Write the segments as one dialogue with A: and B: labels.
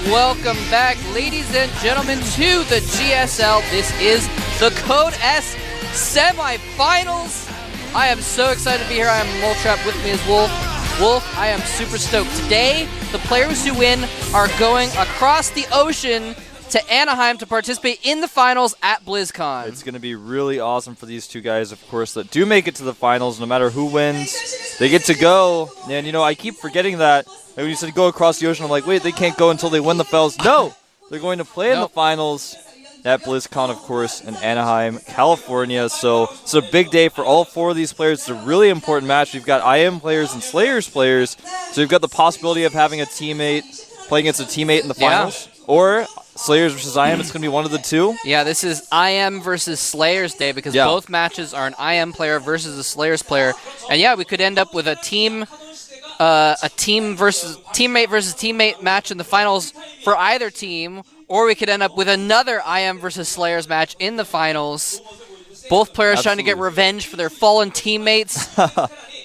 A: Welcome back, ladies and gentlemen, to the GSL. This is the Code S semifinals. I am so excited to be here. I am Moltrap. With me is Wolf. Wolf, I am super stoked. Today, the players who win are going across the ocean to Anaheim to participate in the finals at BlizzCon.
B: It's going to be really awesome for these two guys, of course, that do make it to the finals. No matter who wins, they get to go. And, you know, I keep forgetting that. Like when you said go across the ocean, I'm like, wait, they can't go until they win the finals. No! They're going to play in the finals at BlizzCon, of course, in Anaheim, California. So it's a big day for all four of these players. It's a really important match. We've got IM players and Slayers players. So we've got the possibility of having a teammate play against a teammate in the finals. Or Slayers versus IM, it's going to be one of the two. Yeah,
A: this is IM versus Slayers day because both matches are an IM player versus a Slayers player. And yeah, we could end up with a teammate versus teammate match in the finals for either team, or we could end up with another IM versus Slayers match in the finals. Both players trying to get revenge for their fallen teammates.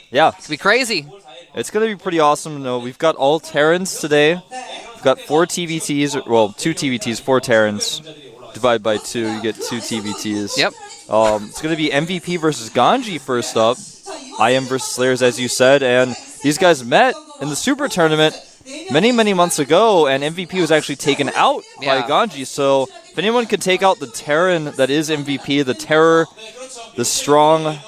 B: Yeah.
A: It's going to be crazy.
B: It's going to be pretty awesome. You know, we've got all Terrans today. We've got 4 TVTs, well, 2 TVTs, 4 Terrans. Divide by 2, you get 2 TVTs.
A: Yep.
B: It's going to be MVP versus GanZI first up. IM versus Slayers, as you said, and these guys met in the Super Tournament many, many months ago, and MVP was actually taken out by GanZI. So if anyone could take out the Terran that is MVP, the Terror, the strong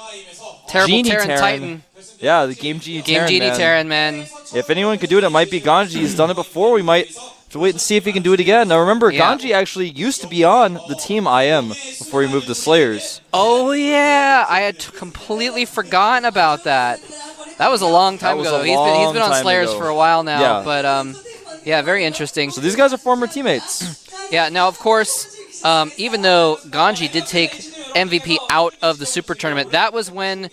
A: Terrible Terran Titan.
B: Yeah, the Game Genie
A: Terran, man.
B: If anyone could do it, it might be GanZI. He's done it before. We might have to wait and see if he can do it again. Now remember, GanZI actually used to be on the team IM before he moved to Slayers.
A: Oh yeah, I had completely forgotten about that. That was a long time ago. He's been on Slayers for a while now, but yeah, very interesting.
B: So these guys are former teammates.
A: Yeah, now of course, even though GanZI did take MVP out of the Super Tournament, that was when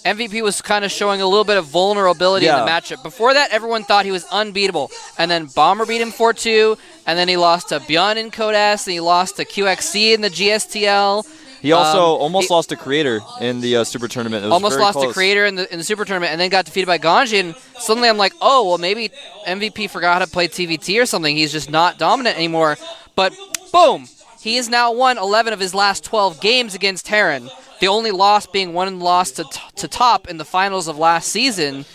A: MVP was kind of showing a little bit of vulnerability in the matchup. Before that, everyone thought he was unbeatable. And then Bomber beat him 4-2, and then he lost to Bjorn in Code S, and he lost to QXC in the GSTL.
B: He also almost lost to Creator in the Super Tournament. It was
A: almost lost to Creator in the Super Tournament, and then got defeated by GanZI. And suddenly I'm like, oh, well, maybe MVP forgot how to play TVT or something. He's just not dominant anymore. But boom, he has now won 11 of his last 12 games against Terran. The only loss being one loss to Top in the finals of last season.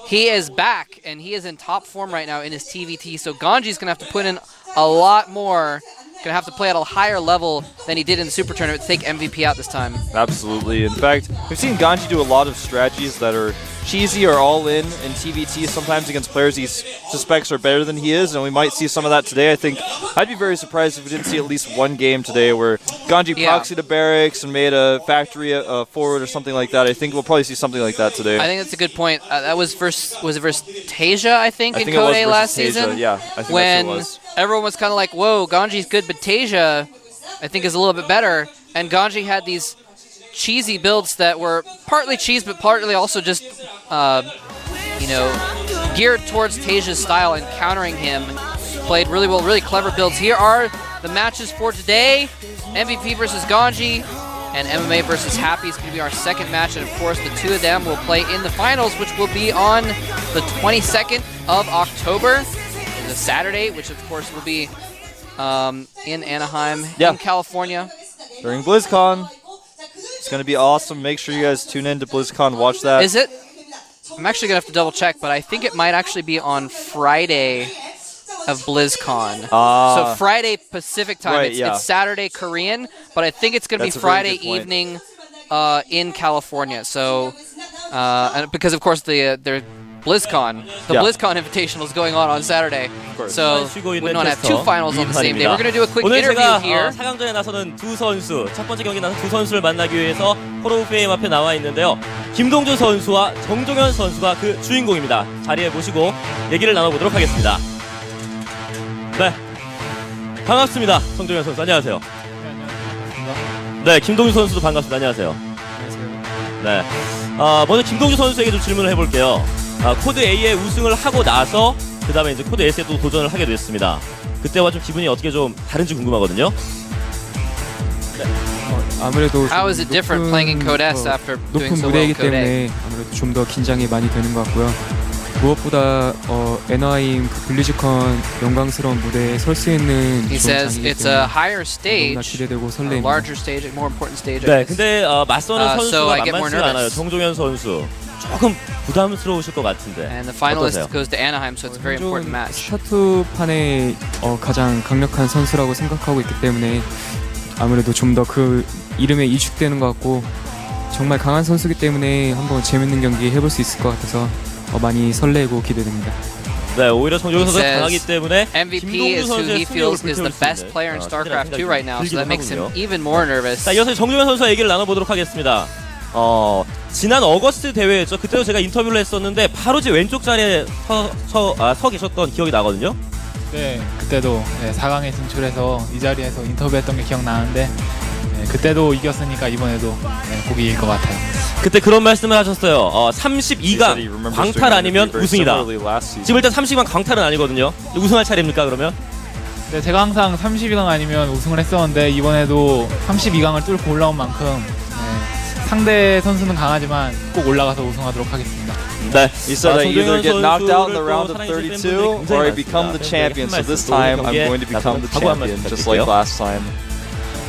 A: He is back, and he is in top form right now in his TVT. So GanZI's going to have to put in a lot more. Going to have to play at a higher level than he did in the Super Tournament to take MVP out this time.
B: Absolutely. In fact, we've seen GanZI do a lot of strategies that are cheesy or all-in TVT, sometimes against players he suspects are better than he is, and we might see some of that today. I think I'd be very surprised if we didn't see at least one game today where GanZI proxied a barracks and made a factory forward or something like that. I think we'll probably see something like that today.
A: I think that's a good point. That was versus Tasia, I think in Code A last season.
B: Yeah, I think
A: when
B: that's what it was.
A: Everyone was kind of like, whoa, GanZI's good, but Tasia, I think, is a little bit better. And GanZI had these cheesy builds that were partly cheese, but partly also just, you know, geared towards Tasia's style and countering him. Played really well, really clever builds. Here are the matches for today. MVP versus GanZI and MMA versus Happy is going to be our second match. And, of course, the two of them will play in the finals, which will be on the 22nd of October. The Saturday, which of course will be in Anaheim, in California.
B: During BlizzCon. It's going to be awesome. Make sure you guys tune in to BlizzCon. Watch that.
A: Is it? I'm actually going to have to double check, but I think it might actually be on Friday of BlizzCon. So Friday Pacific time.
B: Right,
A: it's Saturday Korean, but I think it's going to be Friday evening in California. So, and because of course they're BlizzCon. The BlizzCon Invitational is going on Saturday. So we don't have two finals on the same day. We're going to do a quick interview here.
C: 4강전에 나서는 두 선수, 첫 번째 경기 나서 두 선수를 만나기 위해서 홀 오브 페임 앞에 나와 있는데요. 김동준 선수와 정종현 선수가 그 주인공입니다. 자리에 모시고 얘기를 나눠보도록 하겠습니다. 네, 반갑습니다. 정종현 선수, 안녕하세요. 네, 김동준 선수도 반갑습니다. 안녕하세요. 네, 먼저 김동준 선수에게 좀 질문을 해볼게요. 코드 A에 우승을 하고 나서 그 다음에 이제 코드 S에 또 도전을 하게 됐습니다. 그때와 좀 기분이 어떻게 좀 다른지 궁금하거든요. 네.
D: 아무래도
A: How is it different playing in Code S after doing
D: 높은
A: so well in
D: 무대이기
A: Code A?
D: 때문에 아무래도 좀 더 긴장이 많이 되는 것 같고요. 무엇보다 에너하임 그 블리즈컨 영광스러운 무대에 설 수 있는
A: He
D: 좋은
A: says
D: 장이기
A: it's a
D: 때문에
A: higher
D: 너무나
A: stage,
D: 기대되고
A: a
D: 설레입니다.
A: larger stage, a more important stage.
C: 네, 근데 맞서는 선수가
A: so I get more
C: 만만치가 않아요.
A: nervous.
C: 정종현 선수 조금 부담스러우실 것 같은데.
A: And the finalist
C: 어떠세요?
A: goes to Anaheim, so it's a very important match.
D: 스타트판에 가장 강력한 선수라고 생각하고 있기 때문에 아무래도 좀 더 그 이름에 이축되는 것 같고 정말 강한 선수기 때문에 한번 재밌는 경기 해볼 수 있을 것 같아서 많이 설레고 기대됩니다.
C: 네, 오히려 정종현 선수가
A: says
C: 강하기 때문에
A: MVP
C: 김동주
A: is who
C: 선수의
A: he
C: 승력을
A: feels is the
C: 불태울 수
A: best
C: 있는,
A: player in StarCraft 2
C: 생각이
A: right now, so that makes him
C: 들기도 하거든요.
A: even more nervous.
C: 자, 이어서 정종현 선수와 얘기를 나눠보도록 하겠습니다. 지난 어거스트 대회였죠. 그때도 제가 인터뷰를 했었는데 바로 제 왼쪽 자리에 서 계셨던 기억이 나거든요.
E: 네, 그때도 4강에 진출해서 이 자리에서 인터뷰했던 게 기억나는데 그때도 이겼으니까 이번에도 꼭 이길 것 같아요.
C: 그때 그런 말씀을 하셨어요.
B: He said he
C: 32강
B: remembers
C: 광탈
B: doing
C: 아니면
B: it very
C: 우승이다.
B: similarly last season.
C: 지금 일단 32강 광탈은 아니거든요. 우승할 차례입니까 그러면?
E: 네, 제가 항상 32강 아니면 우승을 했었는데 이번에도 32강을 뚫고 올라온 만큼 상대 선수는 강하지만 꼭 올라가서 우승하도록 하겠습니다.
C: 네.
B: He said I either get knocked out in the
C: 선수를
B: round
C: 또
B: of
C: 사랑해주시는
B: 32
C: 분들이
B: or I
C: 굉장히
B: become the
C: 많습니다.
B: champion. So
C: 한
B: this
C: 말씀
B: time
C: 또
B: I'm
C: 경기에
B: going to become the
C: 각오 한
B: champion,
C: 말씀
B: just like
C: 드릴게요.
B: last time.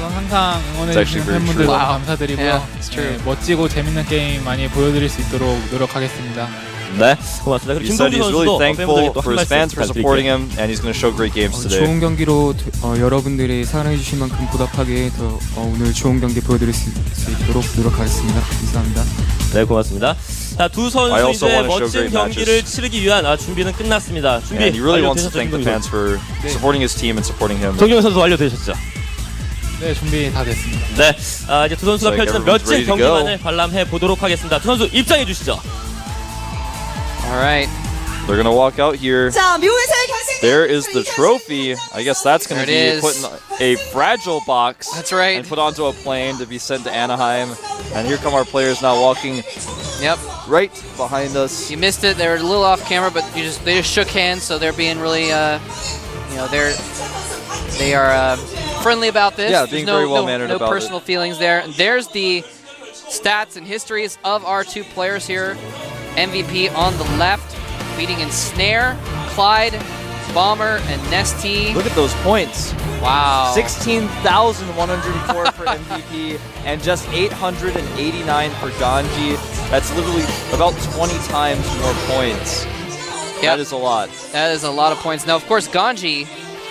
E: 우선 항상
B: It's actually
E: 응원해주시는
B: very
E: 팬분들
B: true.
E: 너무
A: Wow.
E: 감사드리고요.
A: Yeah, it's true.
E: 멋지고 재밌는 게임 많이 보여드릴 수 있도록 노력하겠습니다.
C: 네, 고맙습니다. 그리고
B: He said
C: 김동주
B: he's really
C: 선수도
B: thankful
C: 팬분들께 또
B: for
C: 한
B: his fans
C: 말씀
B: for supporting
C: 부탁드릴게요.
B: him, and he's going to show great games today.
D: 좋은 경기로 여러분들이 사랑해주신 만큼 보답하게 더 오늘 좋은 경기 보여드릴 수 있도록 노력하겠습니다. 감사합니다.
C: 네, 고맙습니다. 자, 두
B: I
C: 선수
B: also
C: 이제
B: wanna show
C: 멋진
B: great
C: 경기를
B: matches.
C: 치르기 위한 준비는 끝났습니다. 준비
B: And he really wants to
C: 완료되셨죠,
B: thank the
C: 김동주
B: fans for supporting his team and supporting him.
C: 정경현 선수 완료되셨죠?
E: 네, 준비 다 됐습니다.
C: 네, 이제 두 선수가
B: Looks like
C: 펼치는
B: everyone's
C: 멋진
B: ready to
C: 경기만을 관람해 보도록 하겠습니다. 두 선수 입장해 주시죠.
A: All right.
B: They're going to walk out here.
F: 자, 묘에서의 결승.
B: There is the trophy. I guess that's going to
A: There
B: be
A: it
B: put
A: is.
B: in a fragile box.
A: That's right.
B: And put onto a plane to be sent to Anaheim. And here come our players now walking
A: Yep.
B: right behind us.
A: You missed it. They were a little off camera, but they just shook hands, so they're being really, they are friendly about this.
B: Yeah,
A: There's
B: being
A: no,
B: very well-mannered
A: no
B: about it.
A: personal feelings there. And there's the stats and histories of our two players here. MVP on the left, beating Ensnare, Clyde, Bomber, and Nesty.
B: Look at those points.
A: Wow.
B: 16,104 for MVP and just 889 for GanZI. That's literally about 20 times more points.
A: Yep.
B: That is a lot.
A: That is a lot of points. Now, of course, GanZI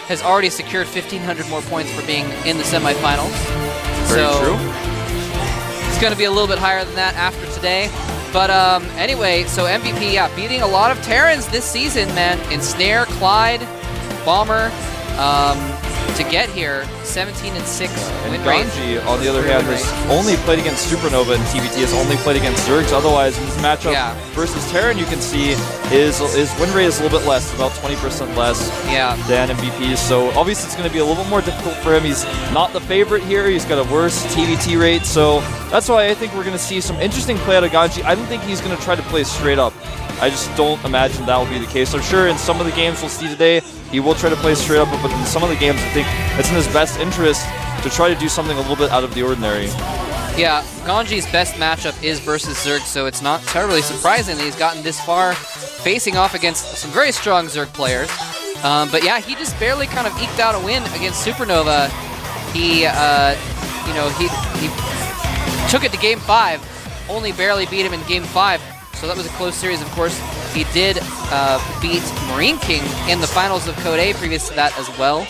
A: has already secured 1,500 more points for being in the semifinals.
B: Very
A: so
B: true.
A: It's going to be a little bit higher than that after today. But anyway, so MVP, yeah, beating a lot of Terrans this season, man. Ensnare, Clyde, Bomber, to get here, 17-6
B: And
A: win rate.
B: GanZI, on the other hand, has only played against Supernova and TBT, has only played against Zergs. Otherwise, in this matchup versus Terran, you can see his win rate is a little bit less, about 20% less
A: Yeah.
B: than MVP. So obviously, it's going to be a little bit more difficult for him. He's not the favorite here. He's got a worse TBT rate. So that's why I think we're going to see some interesting play out of GanZI. I don't think he's going to try to play straight up. I just don't imagine that will be the case. I'm sure in some of the games we'll see today, he will try to play straight up, but in some of the games, I think it's in his best interest to try to do something a little bit out of the ordinary.
A: Yeah, GanZi's best matchup is versus Zerg, so it's not terribly surprising that he's gotten this far facing off against some very strong Zerg players. But yeah, he just barely kind of eked out a win against Supernova. He took it to Game 5, only barely beat him in Game 5. So that was a close series, of course. He did beat Marine King in the finals of Code A previous to that as well.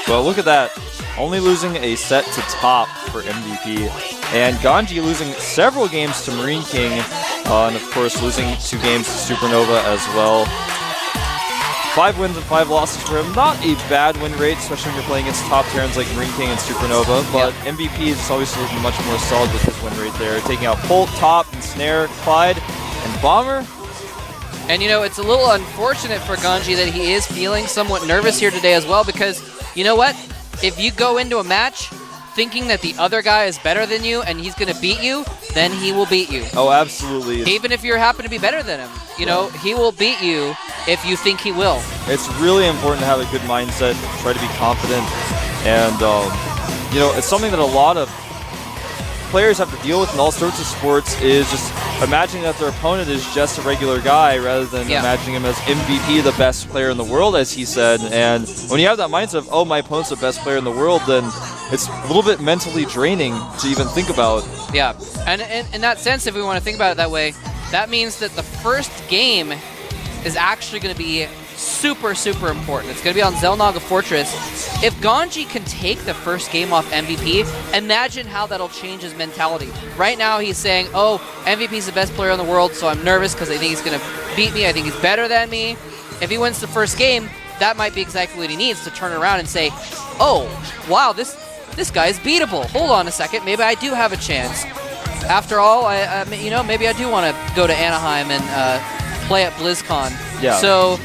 B: Well, look at that. Only losing a set to top for MVP. And GanZI losing several games to Marine King. And of course, losing 2 games to Supernova as well. 5 wins and 5 losses for him. Not a bad win rate, especially when you're playing against top Terrans like Marine King and Supernova. But MVP is obviously looking much more solid with his win rate there. Taking out Bolt, Top, Ensnare, Clyde, and Bomber.
A: And you know, it's a little unfortunate for GanZi that he is feeling somewhat nervous here today as well, because you know what? If you go into a match thinking that the other guy is better than you and he's going to beat you, then he will beat you.
B: Oh, absolutely.
A: Even if you happen to be better than him. You know, he will beat you if you think he will.
B: It's really important to have a good mindset, try to be confident, and you know, it's something that a lot of players have to deal with in all sorts of sports is just imagining that their opponent is just a regular guy rather than imagining him as MVP, the best player in the world, as he said. And when you have that mindset of, oh, my opponent's the best player in the world, then it's a little bit mentally draining to even think about.
A: Yeah, and in that sense, if we want to think about it that way, that means that the first game is actually going to be super, super important. It's going to be on Xel'Naga Fortress. If GanZI can take the first game off MVP, imagine how that'll change his mentality. Right now, he's saying, oh, MVP's the best player in the world, so I'm nervous because I think he's going to beat me. I think he's better than me. If he wins the first game, that might be exactly what he needs to turn around and say, oh, wow, this guy's beatable. Hold on a second. Maybe I do have a chance. After all, maybe I do want to go to Anaheim and play at BlizzCon.
B: Yeah.
A: So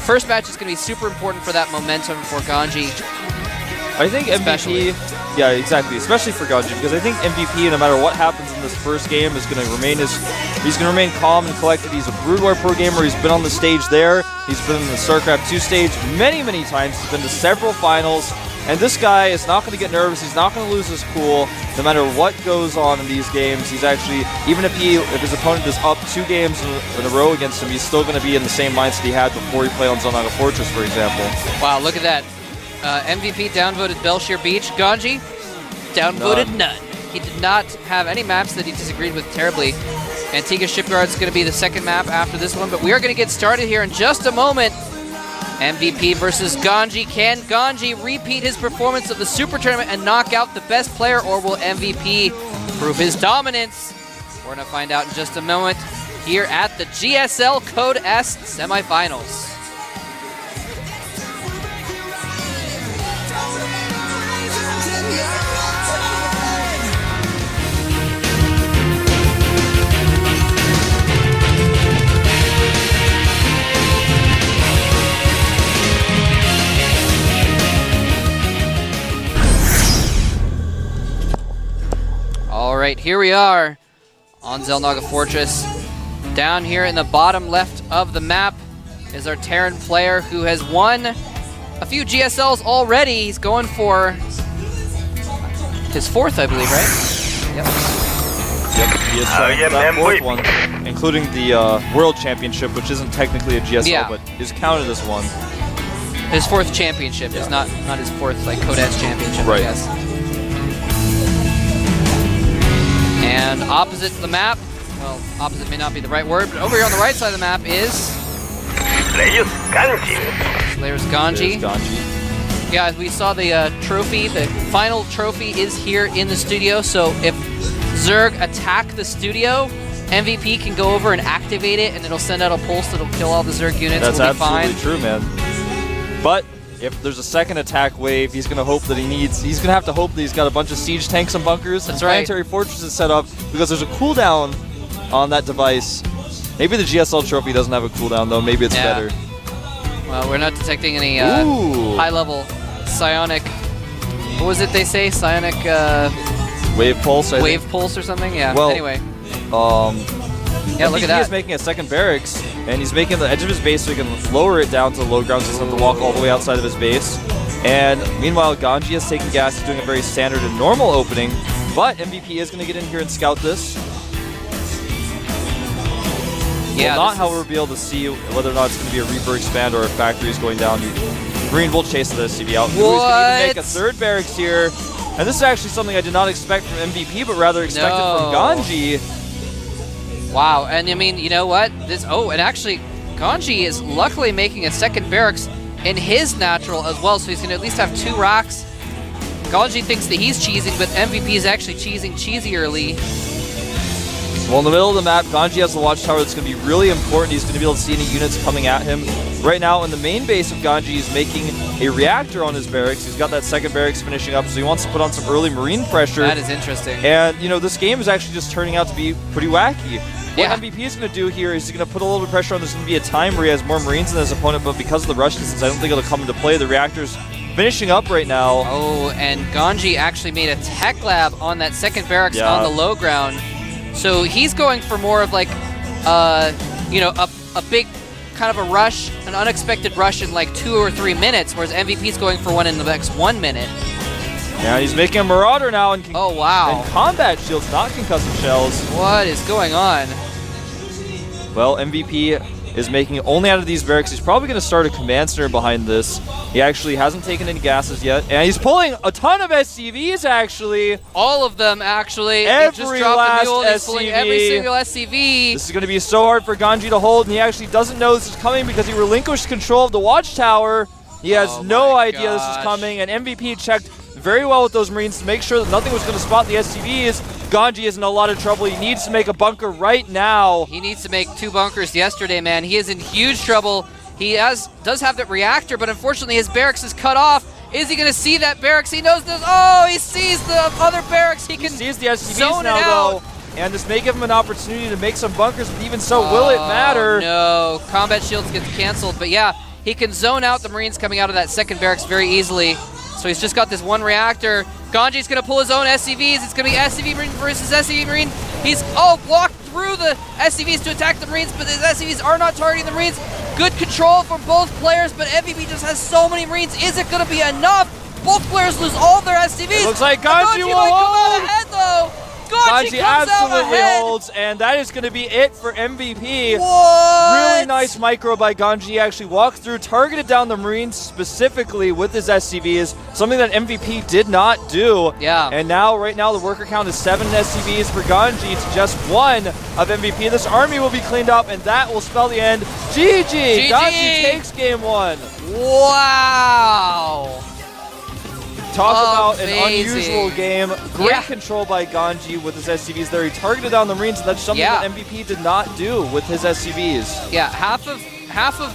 A: first match is going to be super important for that momentum for GanZI.
B: I think MVP, yeah, exactly, especially for GanZI, because I think MVP, no matter what happens in this first game, is going to remain he's going to remain calm and collected. He's a Brood War pro gamer. He's been on the stage there. He's been in the StarCraft 2 stage many, many times. He's been to several finals. And this guy is not going to get nervous. He's not going to lose his cool. No matter what goes on in these games, he's actually, even if his opponent is up 2 games in a row against him, he's still going to be in the same mindset he had before he played on Xel'Naga Fortress, for example.
A: Wow, look at that. MVP downvoted Belshire Beach. GanZI downvoted none. He did not have any maps that he disagreed with terribly. Antigua Shipyard's going to be the second map after this one, but we are going to get started here in just a moment. MVP versus GanZI. Can GanZI repeat his performance of the Super Tournament and knock out the best player, or will MVP prove his dominance? We're going to find out in just a moment here at the GSL Code S semifinals. Alright, here we are on Xel'Naga Fortress. Down here in the bottom left of the map is our Terran player who has won a few GSLs already. He's going for his 4th, I believe, right? Yep.
B: Yep, he is trying for that 4th one, including the World Championship, which isn't technically a GSL, but is counted as one.
A: His 4th championship is not his 4th like Code S championship, I guess. And opposite the map, well, opposite may not be the right word, but over here on the right side of the map is Slayer's GanZI. Yeah, we saw the trophy. The final trophy is here in the studio, so if Zerg attack the studio, MVP can go over and activate it, and it'll send out a pulse that'll kill all the Zerg units.
B: That's
A: we'll be
B: absolutely
A: fine.
B: true, man. But if there's a second attack wave, he's going to hope that he's going to have to hope that he's got a bunch of siege tanks and bunkers.
A: That's
B: and
A: right.
B: Planetary Fortress is set up because there's a cooldown on that device. Maybe the GSL trophy doesn't have a cooldown, though. Maybe it's better.
A: Well, we're not detecting any high-level psionic... What was it they say? Psionic...
B: Wave pulse, I
A: Wave
B: think.
A: pulse or something? Yeah,
B: well,
A: anyway.
B: Yeah,
A: look at
B: he
A: that.
B: is making a second barracks, and he's making the edge of his base so he can lower it down to the low ground so he doesn't have to walk all the way outside of his base. And meanwhile, GanZI is taking gas. He's doing a very standard and normal opening, but MVP is going to get in here and scout this.
A: Yeah,
B: not, however, be able to see whether or not it's going to be a Reaper expand or a factory is going down. Green will chase the SCV out. Ooh, he's going to even make a 3rd barracks here. And this is actually something I did not expect from MVP, but rather expected from GanZI.
A: Wow, and I mean, you know what? And actually, GanZI is luckily making a 2nd barracks in his natural as well, so he's going to at least have 2 rocks. GanZI thinks that he's cheesing, but MVP is actually cheesing cheesierly.
B: Well, in the middle of the map, GanZI has the watchtower that's going to be really important. He's going to be able to see any units coming at him. Right now, in the main base of GanZI, he's making a reactor on his barracks. He's got that 2nd barracks finishing up, so he wants to put on some early marine pressure.
A: That is interesting.
B: And, you know, this game is actually just turning out to be pretty wacky. What MVP is going to do here is he's going to put a little bit of pressure on. There's going to be a time where he has more marines than his opponent, but because of the rush distance, I don't think it'll come into play. The reactor's finishing up right now.
A: Oh, and GanZI actually made a tech lab on that 2nd barracks on the low ground. So he's going for more of like, you know, a big kind of a rush, an unexpected rush in like 2 or 3 minutes, whereas MVP's going for one in the next 1 minute.
B: And he's making a Marauder now and
A: Oh, wow.
B: combat shields, not concussive shells.
A: What is going on?
B: Well, MVP is making only out of these barracks. He's probably going to start a command center behind this. He actually hasn't taken any gases yet. And he's pulling a ton of SCVs, actually.
A: All of them, actually.
B: Every
A: he just dropped
B: last
A: the mule. He's pulling
B: SCV.
A: every single SCV.
B: This is going to be so hard for GanZI to hold, and he actually doesn't know this is coming because he relinquished control of the watchtower. He has no idea this is coming, and MVP checked very well with those Marines to make sure that nothing was going to spot the SCVs. GanZI is in a lot of trouble. He needs to make a bunker right now.
A: He needs to make 2 bunkers yesterday, man. He is in huge trouble. He does have that reactor, but unfortunately his barracks is cut off. Is he going to see that barracks? He knows this. Oh, he sees the other barracks. He
B: sees the SCVs
A: zone
B: now,
A: it out.
B: though. And this may give him an opportunity to make some bunkers, but even so, will it matter?
A: No, combat shields get canceled. But yeah, he can zone out the Marines coming out of that second barracks very easily. So he's just got this 1 reactor. GanZI's going to pull his own SCVs. It's going to be SCV Marine versus SCV Marine. He's blocked through the SCVs to attack the Marines, but the SCVs are not targeting the Marines. Good control from both players, but MVP just has so many Marines. Is it going to be enough? Both players lose all of their SCVs.
B: It looks like GanZI will
A: might come out
B: hold.
A: ahead, though. GanZI
B: GanZI
A: comes out
B: absolutely
A: ahead.
B: holds, and that is going to be it for MVP.
A: What?
B: Really nice micro by GanZI. Actually walked through, targeted down the Marines specifically with his SCVs, something that MVP did not do.
A: Yeah.
B: And now, right now, the worker count is 7 SCVs for GanZI to just 1 of MVP. This army will be cleaned up, and that will spell the end. GG! GanZI takes game 1.
A: Wow.
B: Talk about an
A: Amazing.
B: unusual game. Great
A: Yeah.
B: control by GanZI with his SCVs there. He targeted down the Marines, and that's something that MVP did not do with his SCVs.
A: Yeah, half of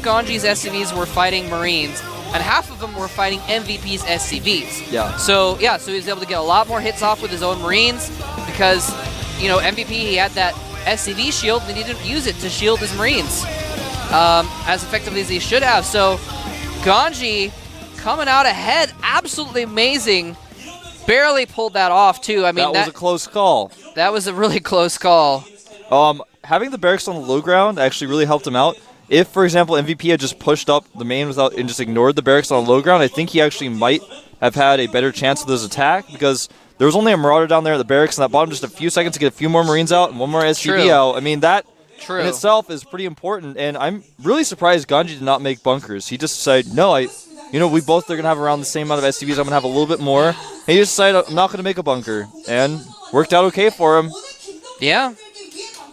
A: GanZI's SCVs were fighting Marines, and half of them were fighting MVP's SCVs.
B: Yeah.
A: So he was able to get a lot more hits off with his own Marines because, MVP, he had that SCV shield, and he didn't use it to shield his Marines as effectively as he should have. So GanZI coming out ahead, absolutely amazing. Barely pulled that off, too. I mean,
B: that was a close call.
A: That was a really close call.
B: Having the barracks on the low ground actually really helped him out. If, for example, MVP had just pushed up the main and just ignored the barracks on the low ground, I think he actually might have had a better chance with his attack because there was only a Marauder down there at the barracks and that bought him just a few seconds to get a few more Marines out and 1 more SCV out. I mean, that in itself is pretty important, and I'm really surprised GanZI did not make bunkers. He just decided, no, we both are going to have around the same amount of SCVs. I'm going to have a little bit more. And he just decided, I'm not going to make a bunker. And worked out okay for him.
A: Yeah.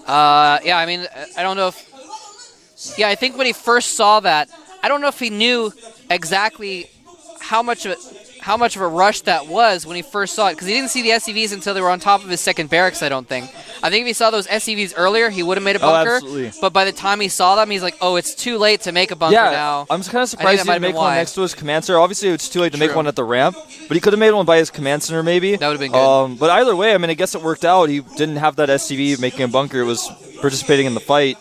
A: I mean, I don't know if... Yeah, I think when he first saw that, I don't know if he knew exactly how much of a rush that was when he first saw it, because he didn't see the SCVs until they were on top of his second barracks, I don't think. I think if he saw those SCVs earlier, he would have made a bunker.
B: Absolutely.
A: But by the time he saw them, he's like, oh, it's too late to make a bunker now.
B: I'm kind of surprised he didn't make one next to his command center. Obviously, it's too late to make one at the ramp, but he could have made one by his command center maybe.
A: That would have been good.
B: But either way, I mean, I guess it worked out. He didn't have that SCV making a bunker. It was participating in the fight.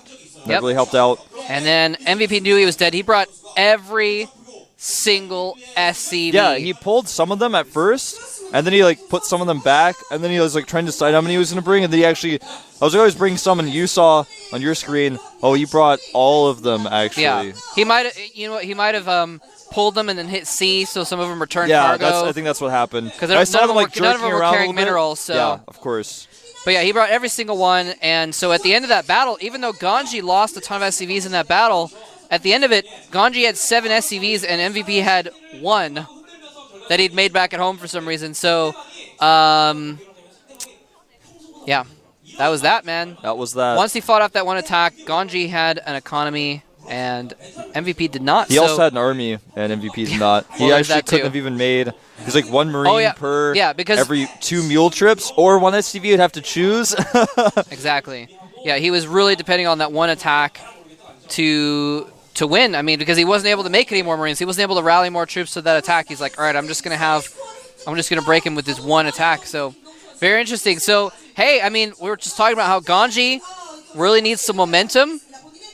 B: That really helped out.
A: And then MVP knew he was dead. He brought every single SCV.
B: Yeah, he pulled some of them at first, and then he put some of them back, and then he was trying to decide how many he was going to bring, and then I was always bringing some, and you saw on your screen, he brought all of them actually.
A: Yeah, he might have, pulled them and then hit C, so some of them returned cargo.
B: Yeah, I think that's what happened.
A: Because none of them were carrying minerals. So.
B: Yeah, of course.
A: But yeah, he brought every single one, and so at the end of that battle, even though GanZI lost a ton of SCVs in that battle, at the end of it, GanZI had 7 SCVs and MVP had 1 that he'd made back at home for some reason. So, yeah, that was that, man.
B: That was that.
A: Once he fought off that one attack, GanZI had an economy, and MVP did not.
B: He also had an army, and MVP did not. He actually couldn't have even made... He's 1 Marine per every 2 mule trips, or 1 SCV you'd have to choose.
A: Exactly. Yeah, he was really depending on that one attack to win. I mean, because he wasn't able to make any more Marines. He wasn't able to rally more troops to that attack. He's like, all right, I'm just going to break him with this one attack. So, very interesting. So, hey, I mean, we were just talking about how GanZI really needs some momentum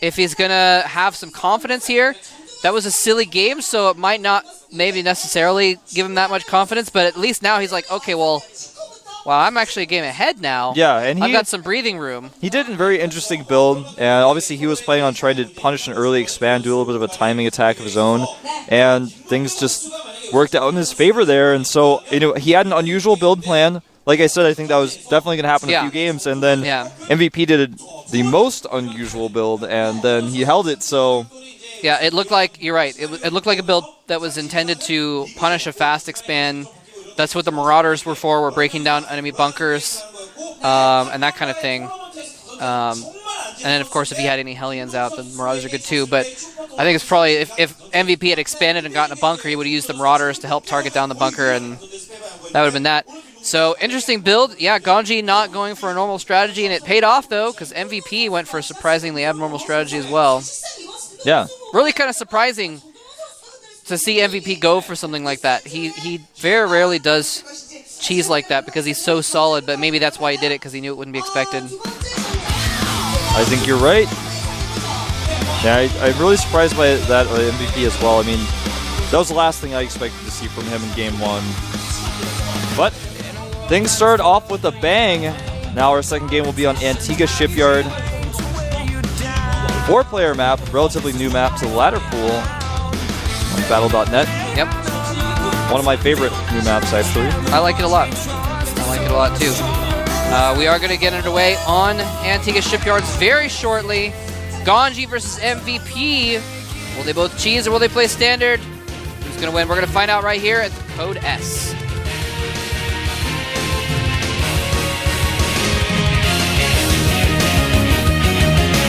A: if he's going to have some confidence here. That was a silly game, so it might not maybe necessarily give him that much confidence, but at least now he's like, okay, well, I'm actually a game ahead now.
B: Yeah, and
A: I've got some breathing room.
B: He did a very interesting build, and obviously he was planning on trying to punish an early expand, do a little bit of a timing attack of his own, and things just worked out in his favor there. And so, he had an unusual build plan. Like I said, I think that was definitely going to happen in a few games. And then MVP did the most unusual build, and then he held it. So,
A: yeah, it looked like, you're right, it looked like a build that was intended to punish a fast expand. That's what the Marauders were for. We're breaking down enemy bunkers and that kind of thing. And then, of course, if he had any Hellions out, the Marauders are good too. But I think it's probably, if MVP had expanded and gotten a bunker, he would have used the Marauders to help target down the bunker, and that would have been that. So, interesting build. Yeah, GanZI not going for a normal strategy, and it paid off, though, because MVP went for a surprisingly abnormal strategy as well.
B: Yeah.
A: Really kind of surprising to see MVP go for something like that. He very rarely does cheese like that because he's so solid, but maybe that's why he did it, because he knew it wouldn't be expected.
B: I think you're right. Yeah, I'm really surprised by that MVP as well. I mean, that was the last thing I expected to see from him in Game 1. But things started off with a bang. Now our second game will be on Antigua Shipyard. 4-player map, relatively new map to the ladder pool on Battle.net.
A: Yep.
B: One of my favorite new maps, actually.
A: I like it a lot. I like it a lot, too. We are going to get underway on Antigua Shipyards very shortly. GanZI versus MVP. Will they both cheese or will they play standard? Who's going to win? We're going to find out right here at the Code S.